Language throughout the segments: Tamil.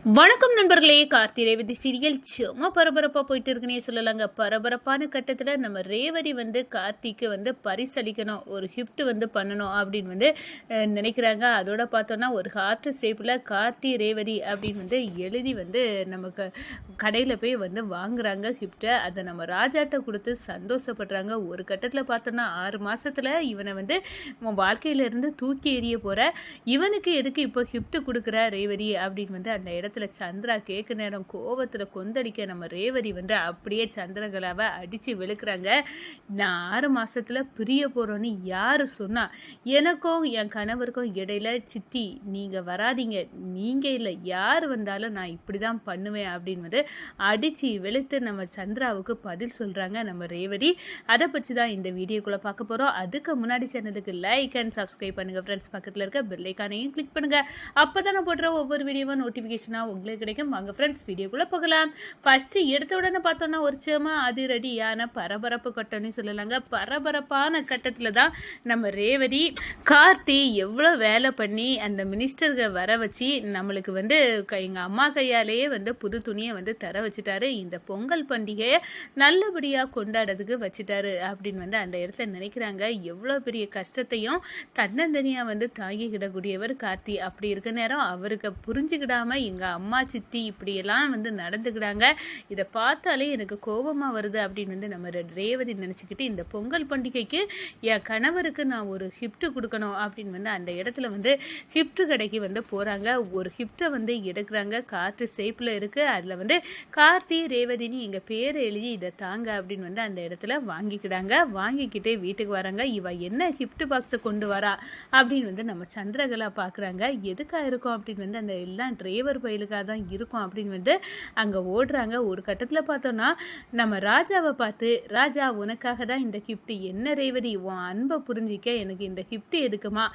வணக்கம் நண்பர்களே. கார்த்தி ரேவதி சீரியல் சும்மா பரபரப்பாக போயிட்டு இருக்குன்னே சொல்லலாங்க. பரபரப்பான கட்டத்தில் நம்ம ரேவதி கார்த்திக்கு பரிசளிக்கணும், ஒரு கிஃப்ட் பண்ணணும் அப்படின்னு நினைக்கிறாங்க. அதோட பார்த்தோன்னா ஒரு ஹார்ட் ஷேப்பில் கார்த்தி ரேவதி அப்படின்னு எழுதி நமக்கு கடையில் போய் வாங்குறாங்க கிஃப்ட்டை. அதை நம்ம ராஜாட்ட கொடுத்து சந்தோஷப்படுறாங்க. ஒரு கட்டத்தில் பார்த்தோன்னா 6 மாதத்தில் இவனை வாழ்க்கையிலேருந்து தூக்கி எறிய போகிற இவனுக்கு எதுக்கு இப்போ கிஃப்ட் கொடுக்குற ரேவதி அப்படின்னு அந்த இடத்துல சந்திரா கேட்க நேரம் கோவத்தில் கொந்தளிக்க நம்ம ரேவதி அப்படியே சந்திரகலாவை அடித்து வெளுக்கிறாங்க. நான் 6 மாதத்தில் பிரிய போகிறோன்னு யார் சொன்னா? எனக்கும் என் கணவருக்கும் இடையில சித்தி நீங்கள் வராதிங்க, நீங்கள் இல்லை, யார் வந்தாலும் நான் இப்படி தான் பண்ணுவேன் அப்படின்னு அடித்து வெளுத்து நம்ம சந்திராவுக்கு பதில் சொல்கிறாங்க நம்ம ரேவதி. அதை பற்றி தான் இந்த வீடியோக்குள்ளே பார்க்க போகிறோம். அதுக்கு முன்னாடி சேனலுக்கு லைக் அண்ட் சப்ஸ்கிரைப் பண்ணுங்கள் ஃப்ரெண்ட்ஸ். பக்கத்தில் இருக்க பெல் ஐக்கானையும் கிளிக் பண்ணுங்கள். அப்போ தான் நான் போடுற ஒவ்வொரு வீடியோவும் நோட்டிஃபிகேஷனாக உங்களுக்கு கிடைக்கும். வாங்க ஃப்ரெண்ட்ஸ், வீடியோக்குள்ளே போகலாம். ஃபஸ்ட்டு எடுத்த உடனே பார்த்தோன்னா ஒரு சும்மா அதிரடியான பரபரப்பு கட்டம்னு சொல்லலாங்க. பரபரப்பான கட்டத்தில் தான் நம்ம ரேவதி கார்த்தி எவ்வளோ வேலை பண்ணி அந்த மினிஸ்டர்கள் வர வச்சு நம்மளுக்கு எங்கள் அம்மா கையாலேயே புது துணியை தர வச்சுட்டாரு. இந்த பொங்கல் பண்டிகையை நல்லபடியாக கொண்டாடுறதுக்கு வச்சுட்டாரு அப்படின்னு அந்த இடத்துல நினைக்கிறாங்க. எவ்வளோ பெரிய கஷ்டத்தையும் தன்னந்தனியாக தாங்கிக்கிடக்கூடியவர் கார்த்தி. அப்படி இருக்க நேரம் அவருக்கு புரிஞ்சுக்கிடாம எங்கள் அம்மா சித்தி இப்படியெல்லாம் நடந்துக்கிட்டாங்க. இதை பார்த்தாலே எனக்கு கோபமாக வருது அப்படின்னு நம்ம ரேவதி நினச்சிக்கிட்டு இந்த பொங்கல் பண்டிகைக்கு என் கணவருக்கு நான் ஒரு கிஃப்ட் கொடுக்கணும் அப்படின்னு அந்த இடத்துல கிஃப்ட் கடைக்கு போகிறாங்க. ஒரு கிஃப்டை எடுக்கிறாங்க. கார்த்தி ஷேப்பில் இருக்குது. அதில் கார்த்தி ரேவதினி எங்கள் பேரை எழுதி இதை தாங்க அப்படின்னு அந்த இடத்துல வாங்கிக்கிட்டாங்க. வாங்கிக்கிட்டே வீட்டுக்கு வராங்க. இவ என்ன கிஃப்ட் பாக்ஸை கொண்டு வரா அப்படின்னு நம்ம சந்திரகலா பார்க்குறாங்க. எதுக்காக இருக்கும் அப்படின்னு அந்த எல்லாம் டிரைவர் பயிலுக்காக தான் இருக்கும் அப்படின்னு அங்கே ஓடுறாங்க. ஒரு கட்டத்தில் பார்த்தோன்னா நம்ம ராஜாவை பார்த்து, ராஜா உனக்காக தான் இந்த கிஃப்ட், என்ன ரேவதி உன் அன்பை புரிஞ்சிக்க எனக்கு இந்த கிஃப்ட் எதுக்குமா,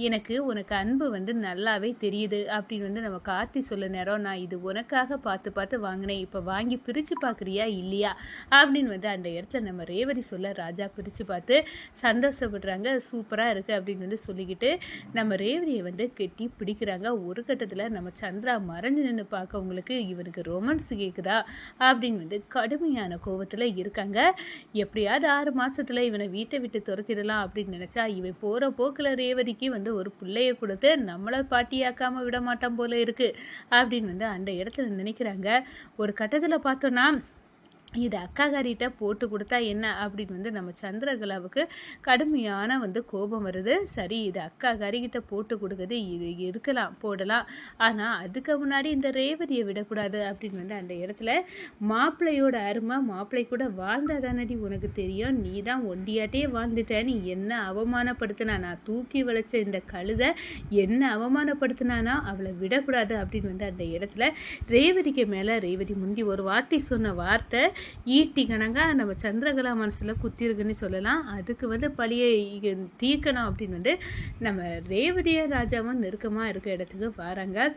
எனக்கு உனக்கு அன்பு நல்லாவே தெரியுது அப்படின்னு நம்ம கார்த்தி சொல்ல நேரம், நான் இது உனக்காக பார்த்து பார்த்து வாங்கினேன், இப்போ வாங்கி பிரித்து பார்க்குறியா இல்லையா அப்படின்னு அந்த இடத்துல நம்ம ரேவதி சொல்ல ராஜா பிரித்து பார்த்து சந்தோஷப்படுறாங்க. சூப்பராக இருக்குது அப்படின்னு சொல்லிக்கிட்டு நம்ம ரேவதியை கெட்டி பிடிக்கிறாங்க. ஒரு கட்டத்தில் நம்ம சந்திரா மறைஞ்சு நின்று பார்க்கவங்களுக்கு இவனுக்கு ரொமான்ஸ் கேட்குதா அப்படின்னு கடுமையான கோபத்தில் இருக்காங்க. எப்படியாவது 6 மாதத்தில் இவனை வீட்டை விட்டு துரத்திடலாம் அப்படின்னு நினச்சா இவன் போகிற போக்கில் ரேவதிக்கு ஒரு பிள்ளைய கொடுத்து நம்மளை பாட்டியாக்காமல் விட மாட்டான் போல இருக்குது அப்படின்னு அந்த இடத்துல நினைக்கிறாங்க. ஒரு கட்டத்தில் பார்த்தோன்னா இது அக்காகாரிட்ட போட்டு கொடுத்தா என்ன அப்படின்னு நம்ம சந்திரகலாவுக்கு கடுமையான கோபம் வருது. சரி, இது அக்காகாரிக்கிட்ட போட்டு கொடுக்குது, இது இருக்கலாம், போடலாம், ஆனால் அதுக்கு முன்னாடி இந்த ரேவதியை விடக்கூடாது அப்படின்னு அந்த இடத்துல மாப்பிள்ளையோட அருமை, மாப்பிள்ளை கூட வாழ்ந்தா தானடி உனக்கு தெரியும், நீ தான் ஒண்டியாட்டே வாழ்ந்துட்ட, நீ என்ன அவமானப்படுத்தினா, நான் தூக்கி வளைச்ச இந்த கழுதை என்ன அவமானப்படுத்தினானா அவளை விடக்கூடாது அப்படின்னு அந்த இடத்துல ரேவதிக்கு மேலே ரேவதி முந்தி ஒரு வார்த்தை சொன்ன வார்த்தை ஈட்டி கணங்க நம்ம சந்திரகலா மனசில் குத்திருக்குன்னு சொல்லலாம். அதுக்கு பழியை தீர்க்கணும் அப்படின்னு நம்ம ரேவதிய ராஜாவும் நெருக்கமாக இருக்க இடத்துக்கு வராங்க.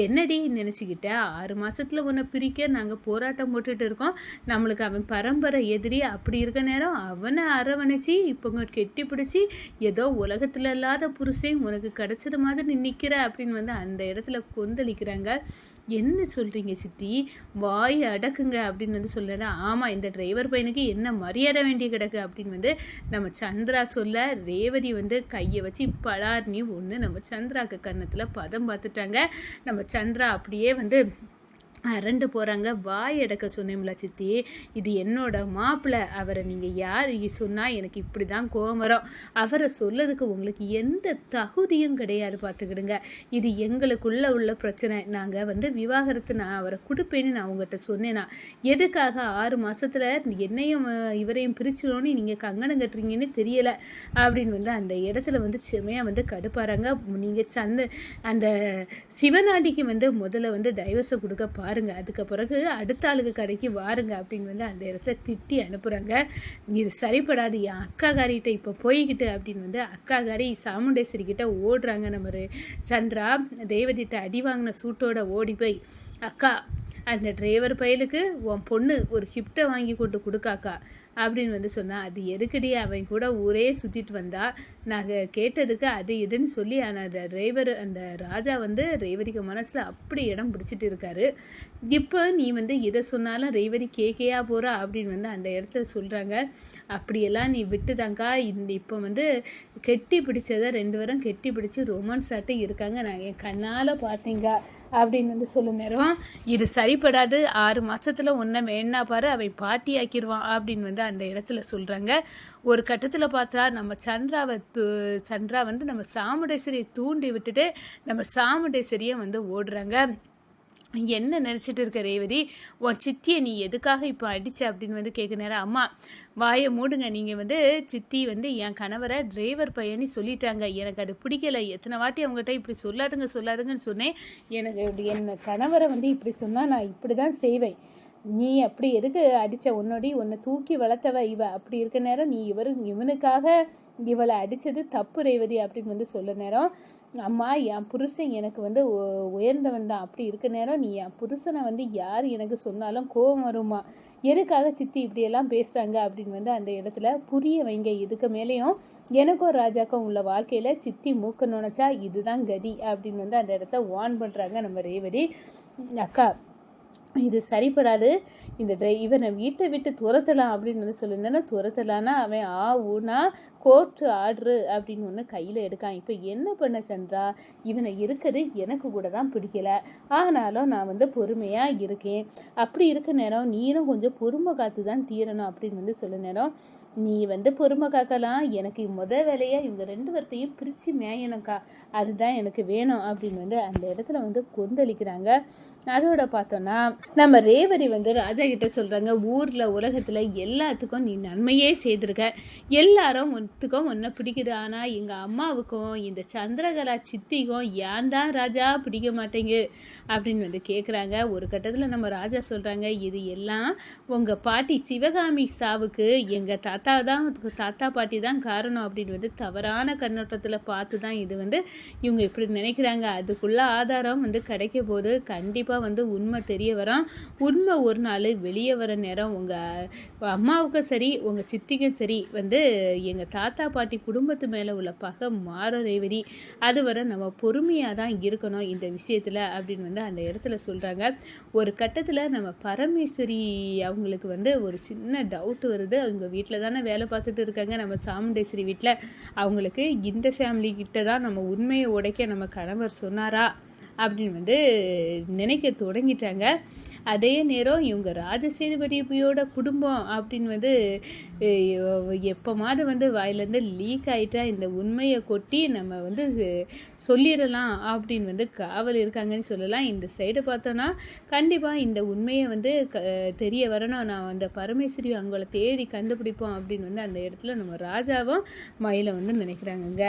என்னடி நினச்சிக்கிட்ட, 6 மாதத்தில் உன்னை பிரிக்க நாங்கள் போராட்டம் போட்டுட்டு இருக்கோம், நம்மளுக்கு அவன் பரம்பரை எதிரி, அப்படி இருக்க நேரம் அவனை அரவணைச்சி இப்போ கெட்டி பிடிச்சி ஏதோ உலகத்தில் இல்லாத புருஷன் உனக்கு கிடைச்சது மாதிரி நிற்கிற அப்படின்னு அந்த இடத்துல கொந்தளிக்கிறாங்க. என்ன சொல்கிறீங்க சித்தி, வாய் அடக்குங்க அப்படின்னு சொல்லுறேன். ஆமாம், இந்த டிரைவர் பையனுக்கு என்ன மரியாதை வேண்டிய கிடக்கு அப்படின்னு நம்ம சந்திரா சொல்ல ரேவதி கையை வச்சு பலார்னி ஒன்று நம்ம சந்திராக்கு கன்னத்தில் பதம் பார்த்துட்டாங்க. நம்ம சந்திரா அப்படியே அரண்டு போகிறாங்க. வாய் அடக்க சொன்னேம்ல சித்தி, இது என்னோட மாப்பிள்ளை, அவரை நீங்கள் யார் சொன்னால் எனக்கு இப்படி தான் கோவம் வரும், அவரை சொல்லதுக்கு உங்களுக்கு எந்த தகுதியும் கிடையாது, பார்த்துக்கிடுங்க, இது எங்களுக்குள்ளே உள்ள பிரச்சனை, நாங்கள் விவாகரத்து நான் அவரை கொடுப்பேன்னு நான் உங்கள்கிட்ட சொன்னேன்னா எதுக்காக 6 மாதத்தில் என்னையும் இவரையும் பிரிச்சிடணும்னு நீங்கள் கங்கணம் கட்டுறீங்கன்னு தெரியலை அப்படின்னு அந்த இடத்துல செமையாக கடுப்பாராங்க. நீங்கள் அந்த சிவநாடிக்கு முதல்ல டைவர்ஸை கொடுக்க பாருங்க, அதுக்கு பிறகு அடுத்த ஆளுக்கு கடைக்கு வாருங்க அப்படின்னு அந்த இடத்துல திட்டி அனுப்புகிறாங்க. இது சரிப்படாது, என் அக்காகாரிகிட்ட இப்போ போய்கிட்டு அப்படின்னு அக்காகாரி சாமுண்டேஸ்வரி கிட்ட ஓடுறாங்க. நம்ம சந்திரா ரேவதிட்ட அடி வாங்கின சூட்டோட ஓடி போய், அக்கா அந்த டிரைவர் பயலுக்கு உன் பொண்ணு ஒரு கிஃப்டை வாங்கி கொண்டு கொடுக்காக்கா அப்படின்னு வந்து சொன்னால், அது எதுக்கடி அவன் கூட ஊரே சுற்றிட்டு வந்தா, நாங்கள் கேட்டதுக்கு அது இதுன்னு சொல்லி ஆனால் அந்த டிரைவர் அந்த ராஜா வந்து ரேவதிக்கு மனசில் அப்படி இடம் பிடிச்சிட்டு இருக்காரு. இப்போ நீ வந்து இதை சொன்னாலும் ரேவதி கேக்கையா போகிறா அப்படின்னு வந்து அந்த இடத்துல சொல்கிறாங்க. அப்படியெல்லாம் நீ விட்டுதாங்க்கா, இப்போ வந்து கெட்டி பிடிச்சதை 2 பேரும் கெட்டி பிடிச்சி ரொமான்ஸ் ஆட்டு இருக்காங்க, நான் என் கண்ணால் பார்த்தீங்க அப்படின்னு வந்து சொல்ல நேரம், இது சரிப்படாது, 6 மாதத்தில் ஒன்றை வேணா பாரு அவன் பாட்டி ஆக்கிடுவான் அப்படின்னு வந்து அந்த இடத்துல சொல்கிறாங்க. ஒரு கட்டத்தில் பார்த்தா நம்ம சந்திரா வந்து நம்ம சாமுண்டேஸ்வரியை தூண்டி விட்டுட்டு நம்ம சாமுண்டேஸ்வரியை வந்து ஓடுறாங்க. என்ன நினச்சிட்டு இருக்க ரேவதி, உன் சித்தியை நீ எதுக்காக இப்போ அடிச்ச அப்படின்னு வந்து கேட்க நேரம், அம்மா வாயை மூடுங்க, நீங்கள் வந்து சித்தி வந்து என் கணவரை டிரைவர் பையனி சொல்லிட்டாங்க, எனக்கு அது பிடிக்கல, எத்தனை வாட்டி அவங்ககிட்ட இப்படி சொல்லாதுங்கன்னு சொன்னேன், எனக்கு என் கணவரை வந்து இப்படி சொன்னால் நான் இப்படி தான் செய்வேன், நீ அப்படி எதுக்கு அடித்த, உன்னை தூக்கி வளர்த்தவ இவ, அப்படி இருக்க நேரம் நீ இவனுக்காக இவளை அடித்தது தப்பு ரேவதி அப்படின்னு வந்து சொல்ல நேரம், அம்மா என் புருஷன் எனக்கு வந்து உயர்ந்தவன் தான், அப்படி இருக்க நேரம் நீ என் புருஷனை வந்து யார் எனக்கு சொன்னாலும் கோபம் வருமா, எதுக்காக சித்தி இப்படியெல்லாம் பேசுகிறாங்க அப்படின்னு வந்து அந்த இடத்துல புரிய வைங்க, இதுக்கு மேலேயும் எனக்கும் ராஜாக்கும் உள்ள வாழ்க்கையில் சித்தி மூக்க நுணைச்சா இதுதான் கதி அப்படின்னு வந்து அந்த இடத்த வார்ன் பண்ணுறாங்க நம்ம ரேவதி. அக்கா இது சரிப்படாது, இந்த இவனை வீட்டை விட்டு துரத்தலாம் அப்படின்னு வந்து சொல்லியிருந்தேன்னா, துரத்தலான்னா அவன் ஊனா கோர்ட்டு ஆர்டரு அப்படின்னு ஒன்று கையில் எடுக்கான். இப்போ என்ன பண்ண சந்திரா, இவனை இருக்கிறது எனக்கு கூட தான் பிடிக்கல, ஆனாலும் நான் வந்து பொறுமையாக இருக்கேன், அப்படி இருக்க நேரம் நீனும் கொஞ்சம் பொறுமை காத்து தான் தீரணும் அப்படின்னு வந்து சொல்ல நேரம், நீ வந்து பொறுமை காக்கலாம், எனக்கு வேலையாக இவங்க 2 பேர்த்தையும் பிரித்து மேயணும்க்கா, அதுதான் எனக்கு வேணும் அப்படின்னு வந்து அந்த இடத்துல வந்து கொந்தளிக்கிறாங்க. அதோட பார்த்தோன்னா நம்ம ரேவதி வந்து ராஜா கிட்ட சொல்கிறாங்க, ஊரில் உலகத்தில் எல்லாத்துக்கும் நீ நன்மையே செய்திருக்க, எல்லாரும் ஒன்றை பிடிக்குது, ஆனால் எங்கள் அம்மாவுக்கும் இந்த சந்திரகலா சித்திக்கும் ஏன் தான் ராஜா பிடிக்க மாட்டேங்கு அப்படின்னு வந்து கேட்குறாங்க. ஒரு கட்டத்தில் நம்ம ராஜா சொல்கிறாங்க, இது எல்லாம் உங்கள் பாட்டி சிவகாமி சாவுக்கு எங்கள் தாத்தா பாட்டி தான் காரணம் அப்படின்னு வந்து தவறான கண்ணோட்டத்தில் பார்த்து தான் இது வந்து இவங்க இப்படி நினைக்கிறாங்க. அதுக்குள்ள ஆதாரம் வந்து கிடைக்க போது கண்டிப்பாக வந்து உண்மை தெரிய வரும். உண்மை ஒரு நாள் வெளியே வர நேரம் உங்கள் அம்மாவுக்கும் சரி உங்கள் சித்திக்கும் சரி வந்து எங்கள் தாத்தா பாட்டி குடும்பத்து மேலே உள்ள பகை மாற ரேவதி, அதுவரை நம்ம பொறுமையாக தான் இருக்கணும் இந்த விஷயத்தில் அப்படின்னு வந்து அந்த இடத்துல சொல்கிறாங்க. ஒரு கட்டத்தில் நம்ம பரமேஸ்வரி அவங்களுக்கு வந்து ஒரு சின்ன டவுட் வருது, அவங்க வீட்டில் தானே வேலை பார்த்துட்டு இருக்காங்க, நம்ம சாமுண்டேஸ்வரி வீட்டில், அவங்களுக்கு இந்த ஃபேமிலி கிட்ட தான் நம்ம உண்மையை உடைக்க நம்ம கணவர் சொன்னாரா அப்படின்னு வந்து நினைக்க தொடங்கிட்டாங்க. அதே நேரம் இவங்க ராஜசேதுபதியோட குடும்பம் அப்படின்னு வந்து எப்போமாவது வந்து வாயிலேருந்து லீக் ஆகிட்டா இந்த உண்மையை கொட்டி நம்ம வந்து சொல்லிடலாம் அப்படின்னு வந்து காவல் இருக்காங்கன்னு சொல்லலாம். இந்த சைடை பார்த்தோன்னா கண்டிப்பாக இந்த உண்மையை வந்து தெரிய வரணும், நான் அந்த பரமேஸ்வரி அவங்கள தேடி கண்டுபிடிப்போம் அப்படின்னு வந்து அந்த இடத்துல நம்ம ராஜாவும் மயிலை வந்து நினைக்கிறாங்கங்க.